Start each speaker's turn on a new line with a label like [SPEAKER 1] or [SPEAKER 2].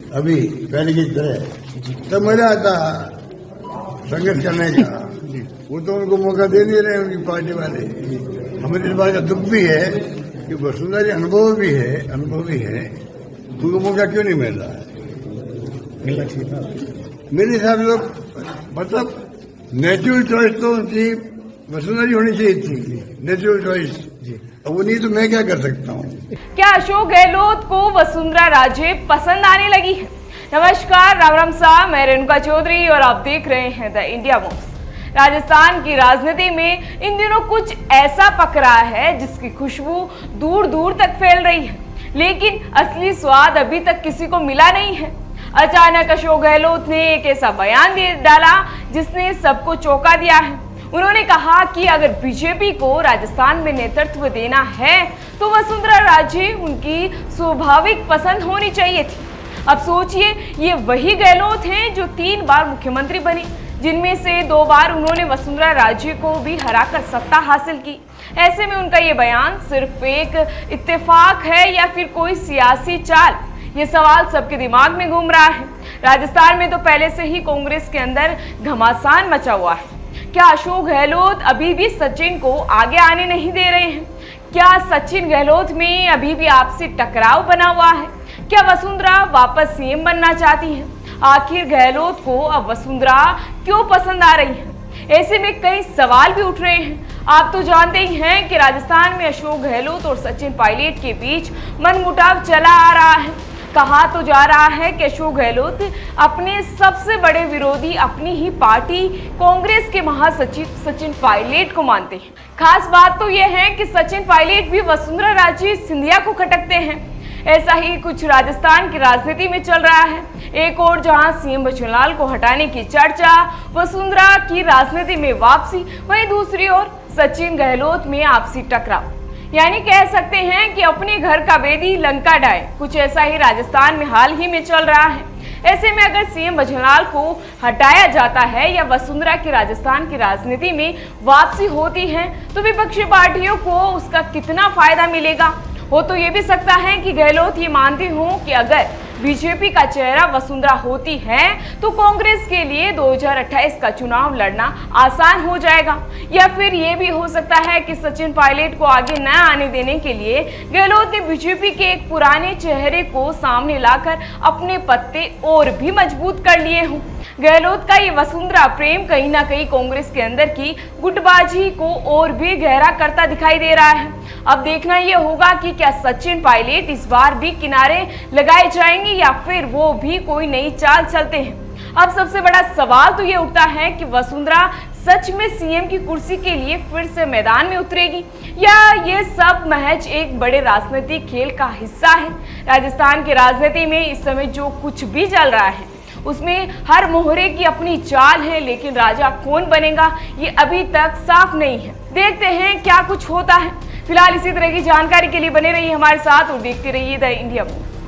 [SPEAKER 1] अभी पहले की तरह तो मजा आता संघर्ष करने का। वो तो उनको मौका दे नहीं रहे उनकी पार्टी वाले। हमें इस बात का दुख भी है कि वसुंधरा जी अनुभव भी है, उनको मौका क्यों नहीं मिल रहा है? मेरे हिसाब से मतलब नेचुरल चॉइस तो उनकी वसुंधरा जी होनी चाहिए थी, नेचुरल चॉइस। अब वो नहीं तो मैं क्या कर सकता हूँ?
[SPEAKER 2] क्या अशोक गहलोत को वसुंधरा राजे पसंद आने लगी है? नमस्कार, राम राम साहब, मैं रेणुका चौधरी और आप देख रहे हैं द इंडिया मोस्ट। राजस्थान की राजनीति में इन दिनों कुछ ऐसा पक रहा है जिसकी खुशबू दूर दूर तक फैल रही है, लेकिन असली स्वाद अभी तक किसी को मिला नहीं है। अचानक अशोक गहलोत ने एक ऐसा बयान दे डाला जिसने सबको चौंका दिया है। उन्होंने कहा कि अगर बीजेपी को राजस्थान में नेतृत्व देना है तो वसुंधरा राजे उनकी स्वाभाविक पसंद होनी चाहिए थी। अब सोचिए, ये वही गहलोत हैं जो 3 बार मुख्यमंत्री बने, जिनमें से 2 बार उन्होंने वसुंधरा राजे को भी हराकर सत्ता हासिल की। ऐसे में उनका ये बयान सिर्फ एक इत्तेफाक है या फिर कोई सियासी चाल? ये सवाल सबके दिमाग में घूम रहा है। राजस्थान में तो पहले से ही कांग्रेस के अंदर घमासान मचा हुआ है। क्या अशोक गहलोत अभी भी सचिन को आगे आने नहीं दे रहे हैं? क्या सचिन गहलोत में अभी भी आपसी टकराव बना हुआ है? क्या वसुंधरा वापस सीएम बनना चाहती है? आखिर गहलोत को अब वसुंधरा क्यों पसंद आ रही है? ऐसे में कई सवाल भी उठ रहे हैं। आप तो जानते ही हैं कि राजस्थान में अशोक गहलोत और सचिन पायलट के बीच मनमुटाव चला आ रहा है। कहा तो जा रहा है कि अशोक गहलोत अपने सबसे बड़े विरोधी अपनी ही पार्टी कांग्रेस के महासचिव सचिन पायलट को मानते हैं। खास बात तो यह है कि सचिन पायलट भी वसुंधरा राजे सिंधिया को खटकते हैं। ऐसा ही कुछ राजस्थान की राजनीति में चल रहा है। एक और जहां सीएम बचनलाल को हटाने की चर्चा, वसुंधरा की राजनीति में वापसी, वहीं दूसरी ओर सचिन गहलोत में आपसी टकराव। यानी कह सकते हैं कि अपने घर का बेदी लंका डाय, कुछ ऐसा ही राजस्थान में हाल ही में चल रहा है। ऐसे में अगर सीएम बचनलाल को हटाया जाता है या वसुंधरा की राजस्थान की राजनीति में वापसी होती है तो विपक्षी पार्टियों को उसका कितना फायदा मिलेगा? हो तो ये भी सकता है कि गहलोत ये मानते हों कि अगर बीजेपी का चेहरा वसुंधरा होती है तो कांग्रेस के लिए 2028 का चुनाव लड़ना आसान हो जाएगा। या फिर ये भी हो सकता है कि सचिन पायलट को आगे न आने देने के लिए गहलोत ने बीजेपी के एक पुराने चेहरे को सामने लाकर अपने पत्ते और भी मजबूत कर लिए हों। गहलोत का ये वसुंधरा प्रेम कहीं ना कहीं कांग्रेस के अंदर की गुटबाजी को और भी गहरा करता दिखाई दे रहा है। अब देखना यह होगा कि क्या सचिन पायलट इस बार भी किनारे लगाए जाएंगे या फिर वो भी कोई नई चाल चलते हैं। अब सबसे बड़ा सवाल तो ये उठता है कि वसुंधरा सच में सीएम की कुर्सी के लिए फिर से मैदान में उतरेगी या ये सब महज एक बड़े राजनीतिक खेल का हिस्सा है। राजस्थान की राजनीति में इस समय जो कुछ भी चल रहा है उसमें हर मोहरे की अपनी चाल है, लेकिन राजा कौन बनेगा ये अभी तक साफ नहीं है। देखते हैं क्या कुछ होता है। फिलहाल इसी तरह की जानकारी के लिए बने रहिए हमारे साथ और देखते रहिए द इंडिया मोस्ट।